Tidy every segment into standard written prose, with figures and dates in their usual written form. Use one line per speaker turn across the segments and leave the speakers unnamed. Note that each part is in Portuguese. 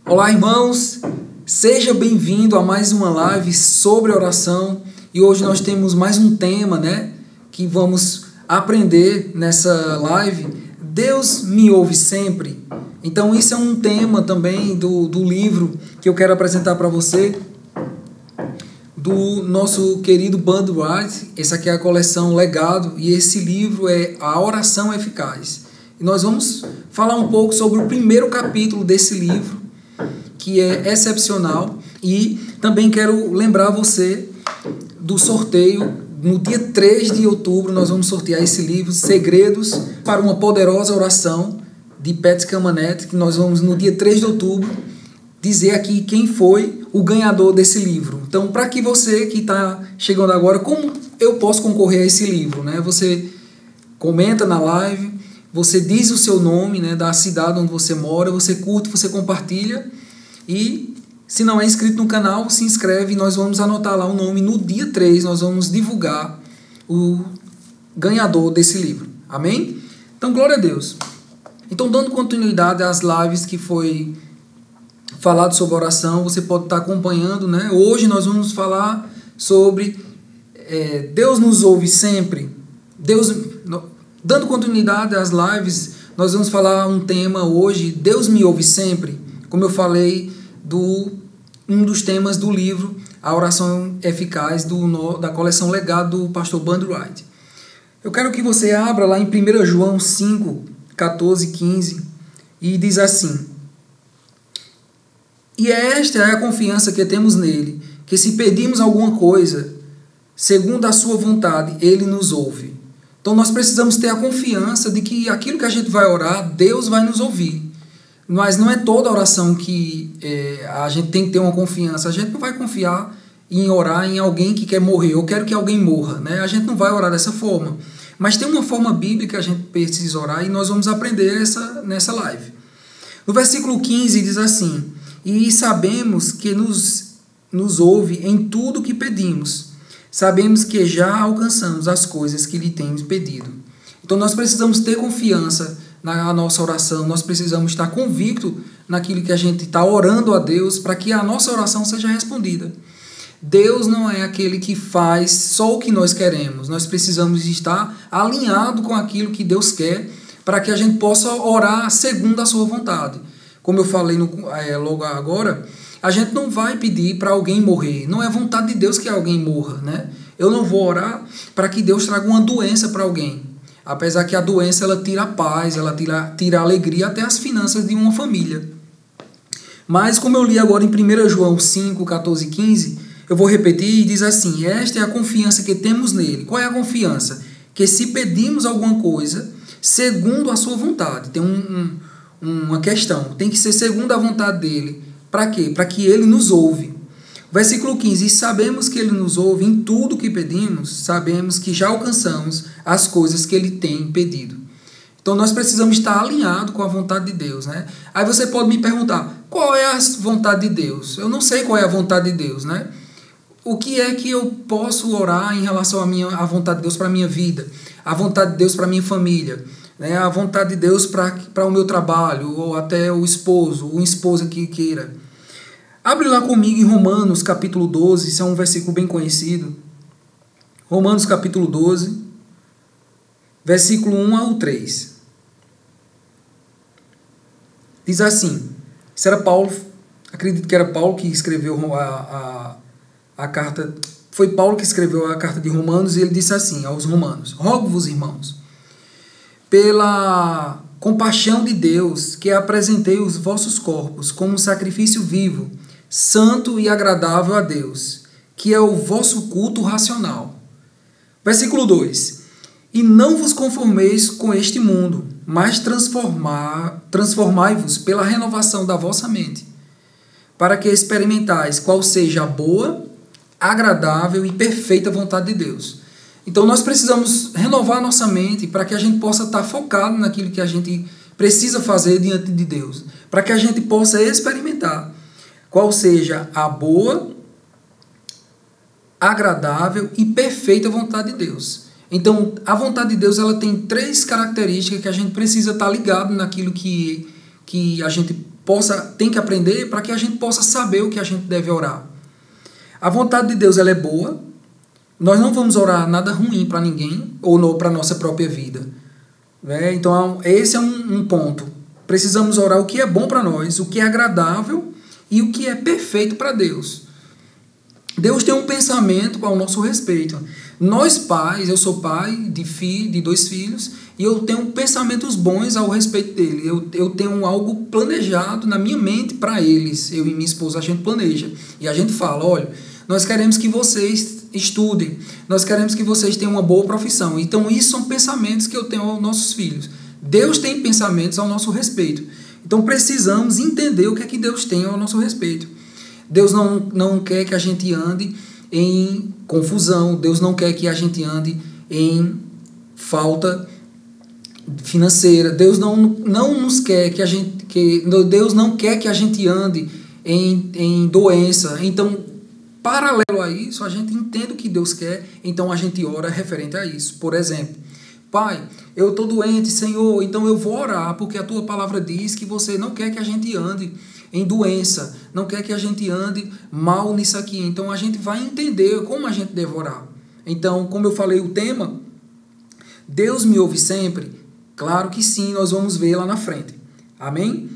Olá, irmãos, seja bem-vindo a mais uma live sobre oração. E hoje nós temos mais um tema, que vamos aprender nessa live. Deus me ouve sempre. Então isso é um tema também do livro que eu quero apresentar para você, do nosso querido Bandy Wright. Essa aqui é a coleção Legado e esse livro é A Oração Eficaz. E nós vamos falar um pouco sobre o primeiro capítulo desse livro, que é excepcional, e também quero lembrar você do sorteio. No dia 3 de outubro nós vamos sortear esse livro, Segredos para uma Poderosa Oração, de Pat Camanet, que nós vamos no dia 3 de outubro dizer aqui quem foi o ganhador desse livro. Então, para que você que está chegando agora, como eu posso concorrer a esse livro? Você comenta na live, você diz o seu nome, da cidade onde você mora, você curte, você compartilha. E se não é inscrito no canal, se inscreve e nós vamos anotar lá o nome. No dia 3 nós vamos divulgar o ganhador desse livro. Amém? Então, glória a Deus. Então, dando continuidade às lives que foi falado sobre oração, você pode estar acompanhando, Hoje nós vamos falar sobre Deus nos ouve sempre. Dando continuidade às lives, nós vamos falar um tema hoje, Deus me ouve sempre. Como eu falei, um dos temas do livro A Oração Eficaz, da coleção Legado do pastor Bandy Wright. Eu quero que você abra lá em 1 João 5, 14, 15, e diz assim: E esta é a confiança que temos nele, que se pedimos alguma coisa, segundo a sua vontade, ele nos ouve. Então nós precisamos ter a confiança de que aquilo que a gente vai orar, Deus vai nos ouvir. Mas não é toda oração que a gente tem que ter uma confiança. A gente não vai confiar em orar em alguém que quer morrer. Eu quero que alguém morra. A gente não vai orar dessa forma. Mas tem uma forma bíblica que a gente precisa orar e nós vamos aprender nessa live. No versículo 15 diz assim: E sabemos que nos ouve em tudo o que pedimos. Sabemos que já alcançamos as coisas que lhe temos pedido. Então nós precisamos ter confiança na nossa oração, nós precisamos estar convictos naquilo que a gente está orando a Deus para que a nossa oração seja respondida. Deus não é aquele que faz só o que nós queremos, nós precisamos estar alinhados com aquilo que Deus quer para que a gente possa orar segundo a sua vontade. Como eu falei logo agora, a gente não vai pedir para alguém morrer, não é vontade de Deus que alguém morra. Eu não vou orar para que Deus traga uma doença para alguém. Apesar que a doença ela tira a paz, ela tira a alegria, até as finanças de uma família. Mas como eu li agora em 1 João 5, 14 e 15, eu vou repetir e diz assim: Esta é a confiança que temos nele. Qual é a confiança? Que se pedimos alguma coisa, segundo a sua vontade. Tem uma questão, tem que ser segundo a vontade dele. Para quê? Para que ele nos ouve. Versículo 15, e sabemos que ele nos ouve em tudo o que pedimos, sabemos que já alcançamos as coisas que ele tem pedido. Então nós precisamos estar alinhados com a vontade de Deus. Aí você pode me perguntar, qual é a vontade de Deus? Eu não sei qual é a vontade de Deus. O que é que eu posso orar em relação à vontade de Deus para a minha vida? A vontade de Deus para a minha família? A vontade de Deus para o meu trabalho, ou até o esposo, ou uma esposa que queira. Abre lá comigo em Romanos capítulo 12, isso é um versículo bem conhecido. Romanos capítulo 12, versículo 1 ao 3. Diz assim, isso era Paulo, acredito que era Paulo que escreveu a carta, foi Paulo que escreveu a carta de Romanos, e ele disse assim aos romanos: Rogo-vos, irmãos, pela compaixão de Deus, que apresentei os vossos corpos como um sacrifício vivo, santo e agradável a Deus, que é o vosso culto racional. Versículo 2. E não vos conformeis com este mundo, mas transformai-vos pela renovação da vossa mente, para que experimentais qual seja a boa, agradável e perfeita vontade de Deus. Então nós precisamos renovar nossa mente para que a gente possa estar focado naquilo que a gente precisa fazer diante de Deus, para que a gente possa experimentar qual seja a boa, agradável e perfeita vontade de Deus. Então, a vontade de Deus ela tem 3 características que a gente precisa estar ligado naquilo que a gente tem que aprender para que a gente possa saber o que a gente deve orar. A vontade de Deus ela é boa. Nós não vamos orar nada ruim para ninguém ou para a nossa própria vida. Né? Então, esse é um ponto. Precisamos orar o que é bom para nós, o que é agradável e o que é perfeito para Deus. Deus tem um pensamento ao nosso respeito. Nós pais, eu sou pai de 2 filhos, e eu tenho pensamentos bons ao respeito dele. Eu tenho algo planejado na minha mente para eles. Eu e minha esposa, a gente planeja. E a gente fala, olha, nós queremos que vocês estudem, nós queremos que vocês tenham uma boa profissão. Então, isso são pensamentos que eu tenho aos nossos filhos. Deus tem pensamentos ao nosso respeito. Então, precisamos entender o que é que Deus tem ao nosso respeito. Deus não quer que a gente ande em confusão. Deus não quer que a gente ande em falta financeira. Deus não nos quer que a gente... Deus não quer que a gente ande em doença. Então, paralelo a isso, a gente entende o que Deus quer, então a gente ora referente a isso. Por exemplo, Pai, eu estou doente, Senhor, então eu vou orar, porque a Tua palavra diz que você não quer que a gente ande em doença, não quer que a gente ande mal nisso aqui. Então a gente vai entender como a gente deve orar. Então, como eu falei o tema, Deus me ouve sempre? Claro que sim, nós vamos ver lá na frente. Amém?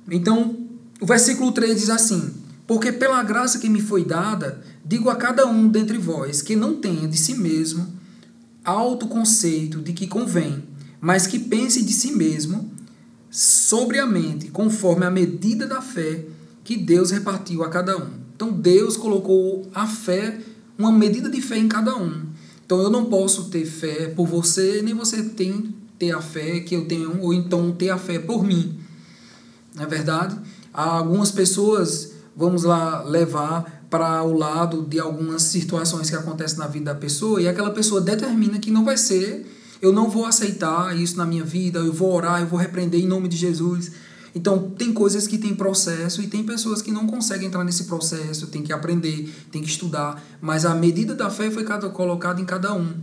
Então, o versículo 3 diz assim: porque pela graça que me foi dada, digo a cada um dentre vós que não tenha de si mesmo autoconceito de que convém, mas que pense de si mesmo sobriamente, conforme a medida da fé que Deus repartiu a cada um. Então Deus colocou a fé, uma medida de fé em cada um. Então eu não posso ter fé por você, nem você ter a fé que eu tenho, ou então ter a fé por mim. Não é verdade? Há algumas pessoas, vamos lá levar para o lado de algumas situações que acontecem na vida da pessoa, e aquela pessoa determina que não vai ser, eu não vou aceitar isso na minha vida, eu vou orar, eu vou repreender em nome de Jesus. Então, tem coisas que tem processo e tem pessoas que não conseguem entrar nesse processo, tem que aprender, tem que estudar, mas a medida da fé foi colocada em cada um.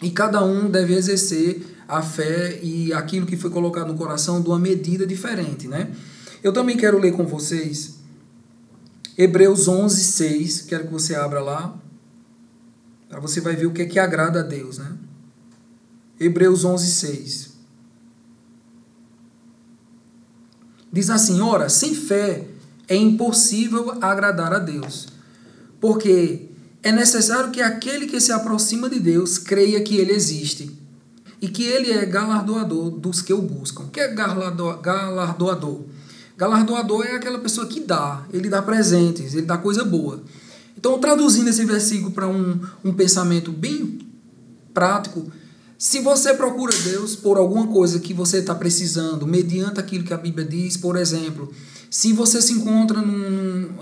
E cada um deve exercer a fé e aquilo que foi colocado no coração de uma medida diferente, né? Eu também quero ler com vocês Hebreus 11:6, quero que você abra lá, para você vai ver o que é que agrada a Deus, né? Hebreus 11:6. Diz assim: ora, sem fé é impossível agradar a Deus, porque é necessário que aquele que se aproxima de Deus creia que Ele existe e que Ele é galardoador dos que o buscam. O que é galardoador? Galardoador é aquela pessoa que dá, ele dá presentes, ele dá coisa boa. Então, traduzindo esse versículo para um pensamento bem prático, se você procura Deus por alguma coisa que você está precisando, mediante aquilo que a Bíblia diz, por exemplo, se você se encontra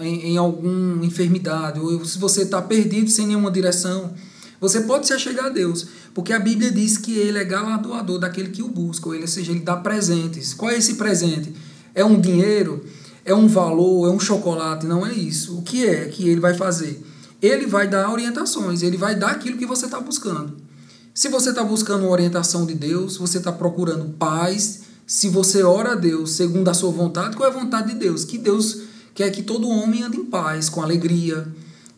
em alguma enfermidade, ou se você está perdido sem nenhuma direção, você pode se achegar a Deus, porque a Bíblia diz que Ele é galardoador daquele que o busca, ou seja, Ele dá presentes. Qual é esse presente? É um dinheiro? É um valor? É um chocolate? Não é isso. O que é que Ele vai fazer? Ele vai dar orientações, Ele vai dar aquilo que você está buscando. Se você está buscando uma orientação de Deus, você está procurando paz, se você ora a Deus segundo a sua vontade, qual é a vontade de Deus? Que Deus quer que todo homem ande em paz, com alegria.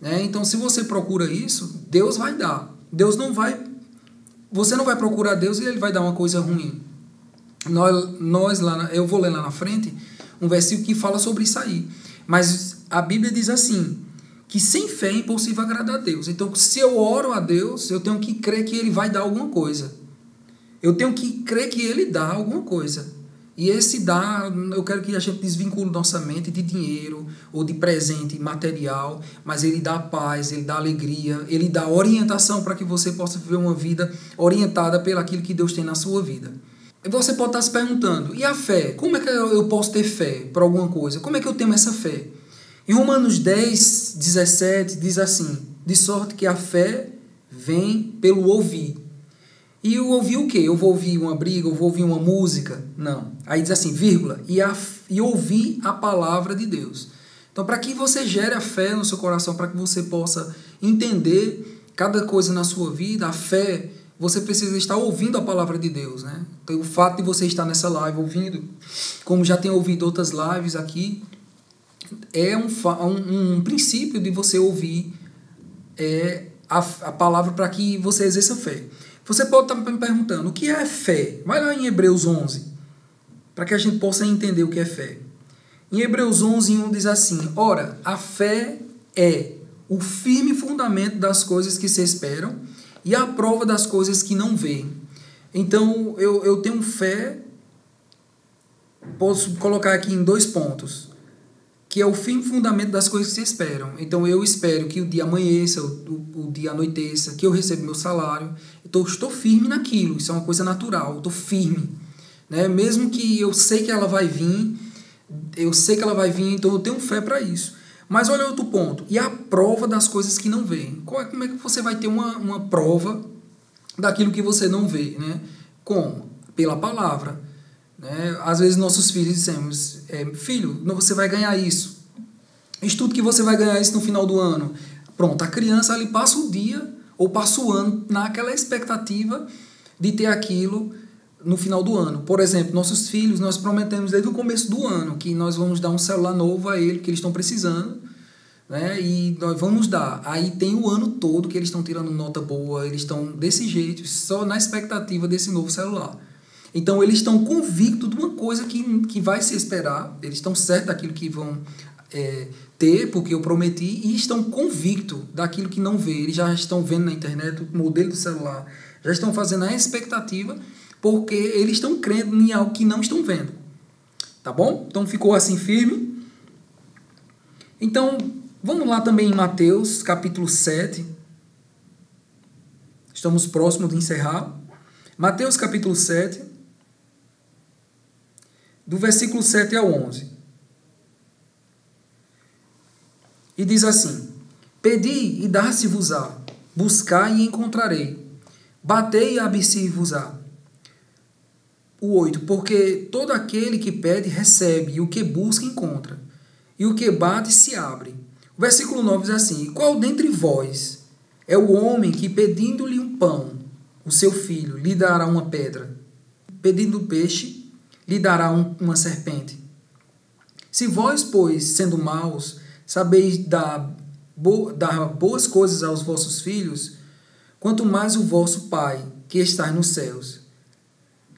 Né? Então, se você procura isso, Deus vai dar. Deus não vai... Você não vai procurar Deus e Ele vai dar uma coisa ruim. Eu vou ler lá na frente um versículo que fala sobre isso aí. Mas a Bíblia diz assim, que sem fé é impossível agradar a Deus. Então, se eu oro a Deus, eu tenho que crer que Ele vai dar alguma coisa. Eu tenho que crer que Ele dá alguma coisa. E esse dá, eu quero que a gente desvincule nossa mente de dinheiro ou de presente material, mas Ele dá paz, Ele dá alegria, Ele dá orientação para que você possa viver uma vida orientada pelo aquilo que Deus tem na sua vida. E você pode estar se perguntando, e a fé? Como é que eu posso ter fé para alguma coisa? Como é que eu tenho essa fé? Em Romanos 10:17 diz assim, de sorte que a fé vem pelo ouvir. E eu ouvi o quê? Eu vou ouvir uma briga, eu vou ouvir uma música? Não. Aí diz assim, vírgula, e ouvir a palavra de Deus. Então, para que você gere a fé no seu coração, para que você possa entender cada coisa na sua vida, a fé, você precisa estar ouvindo a palavra de Deus, né? Então, o fato de você estar nessa live ouvindo, como já tem ouvido outras lives aqui, é um princípio de você ouvir a palavra para que você exerça fé. Você pode estar me perguntando, o que é fé? Vai lá em Hebreus 11, para que a gente possa entender o que é fé. Em Hebreus 11, 1 diz assim: ora, a fé é o firme fundamento das coisas que se esperam e a prova das coisas que não veem. Então, eu tenho fé, posso colocar aqui em 2 pontos, que é o firme fundamento das coisas que se esperam. Então, eu espero que o dia amanheça, o dia anoiteça, que eu receba meu salário. Então, estou firme naquilo, isso é uma coisa natural, estou firme. Né? Mesmo que eu sei que ela vai vir, então eu tenho fé para isso. Mas olha outro ponto, e a prova das coisas que não veem. Como é que você vai ter uma prova daquilo que você não vê? Né? Como? Pela palavra. Né? Às vezes nossos filhos dizemos, filho, você vai ganhar isso. Estudo que você vai ganhar isso no final do ano. Pronto, a criança ali passa o dia ou passa o ano naquela expectativa de ter aquilo no final do ano. Por exemplo, nossos filhos, nós prometemos desde o começo do ano que nós vamos dar um celular novo a eles, que eles estão precisando, né? E nós vamos dar. Aí tem o ano todo que eles estão tirando nota boa, eles estão desse jeito, só na expectativa desse novo celular. Então, eles estão convictos de uma coisa que vai se esperar, eles estão certos daquilo que vão ter, porque eu prometi, e estão convictos daquilo que não vê. Eles já estão vendo na internet o modelo do celular, já estão fazendo a expectativa, porque eles estão crendo em algo que não estão vendo. Tá bom? Então, ficou assim firme. Então, vamos lá também em Mateus, capítulo 7. Estamos próximos de encerrar. Mateus, capítulo 7, do versículo 7 ao 11. E diz assim: pedi e dar-se-vos-á, buscai e encontrarei, batei e abri-se-vos-á. O 8, porque todo aquele que pede, recebe, e o que busca, encontra, e o que bate, se abre. O versículo 9 diz assim: qual dentre vós é o homem que, pedindo-lhe um pão, o seu filho, lhe dará uma pedra? Pedindo peixe, lhe dará uma serpente? Se vós, pois, sendo maus, sabeis dar boas coisas aos vossos filhos, quanto mais o vosso Pai, que está nos céus,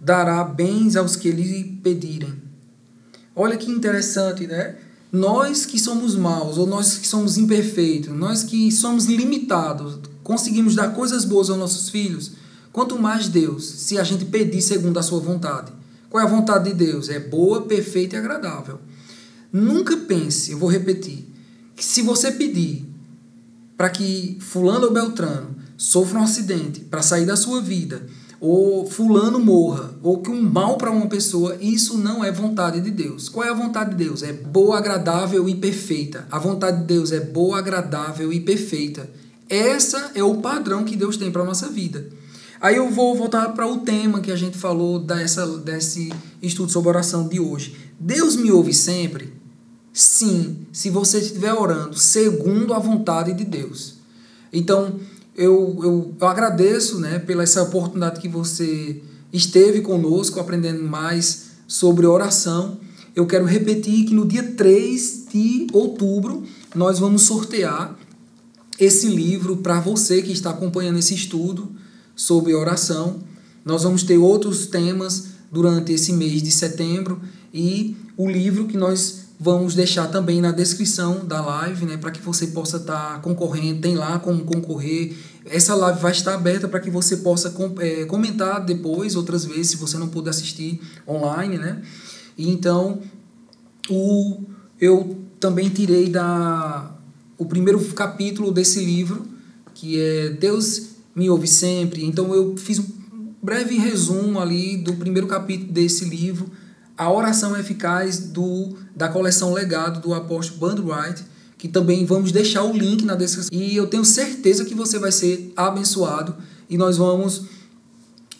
dará bens aos que lhe pedirem. Olha que interessante, né? Nós que somos maus, ou nós que somos imperfeitos, nós que somos limitados, conseguimos dar coisas boas aos nossos filhos, quanto mais Deus, se a gente pedir segundo a sua vontade. Qual é a vontade de Deus? É boa, perfeita e agradável. Nunca pense, eu vou repetir, que se você pedir para que fulano ou beltrano sofra um acidente para sair da sua vida, ou fulano morra, ou que um mal para uma pessoa, isso não é vontade de Deus. Qual é a vontade de Deus? É boa, agradável e perfeita. A vontade de Deus é boa, agradável e perfeita. Essa é o padrão que Deus tem para a nossa vida. Aí eu vou voltar para o tema que a gente falou desse estudo sobre oração de hoje. Deus me ouve sempre? Sim, se você estiver orando segundo a vontade de Deus. Então, eu agradeço, né, pela essa oportunidade que você esteve conosco, aprendendo mais sobre oração. Eu quero repetir que no dia 3 de outubro nós vamos sortear esse livro para você que está acompanhando esse estudo sobre oração. Nós vamos ter outros temas durante esse mês de setembro e o livro que nós vamos deixar também na descrição da live, né, para que você possa estar concorrendo, tem lá como concorrer. Essa live vai estar aberta para que você possa comentar depois, outras vezes, se você não puder assistir online, né? E então, eu também tirei o primeiro capítulo desse livro, que é Deus me ouve sempre. Então, eu fiz um breve resumo ali do primeiro capítulo desse livro, a oração eficaz da coleção Legado do apóstolo Bud Wright, que também vamos deixar o link na descrição. E eu tenho certeza que você vai ser abençoado e nós vamos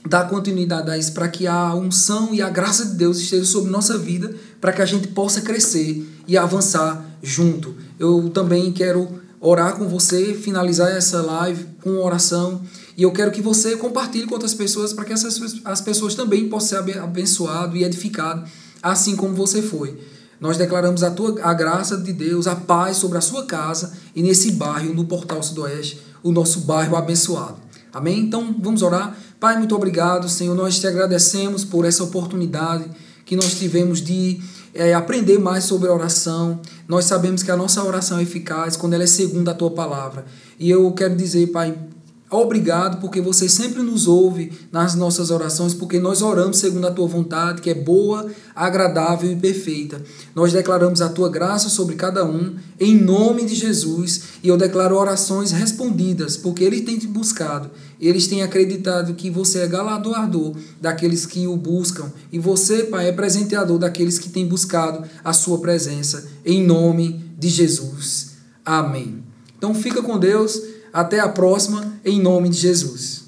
dar continuidade a isso para que a unção e a graça de Deus esteja sobre nossa vida, para que a gente possa crescer e avançar junto. Eu também quero orar com você, finalizar essa live com oração E eu quero que você compartilhe com outras pessoas para que as pessoas também possam ser abençoadas e edificadas, assim como você foi. Nós declaramos a graça de Deus, a paz sobre a sua casa e nesse bairro, no Portal Sudoeste, o nosso bairro abençoado. Amém? Então vamos orar. Pai, muito obrigado, Senhor. Nós te agradecemos por essa oportunidade que nós tivemos de aprender mais sobre a oração. Nós sabemos que a nossa oração é eficaz quando ela é segundo a tua palavra. E eu quero dizer, Pai, obrigado porque você sempre nos ouve nas nossas orações, porque nós oramos segundo a tua vontade, que é boa, agradável e perfeita. Nós declaramos a tua graça sobre cada um, em nome de Jesus, e eu declaro orações respondidas, porque eles têm te buscado, eles têm acreditado que você é galardoador daqueles que o buscam, e você, Pai, é presenteador daqueles que têm buscado a sua presença, em nome de Jesus. Amém. Então fica com Deus. Até a próxima, em nome de Jesus.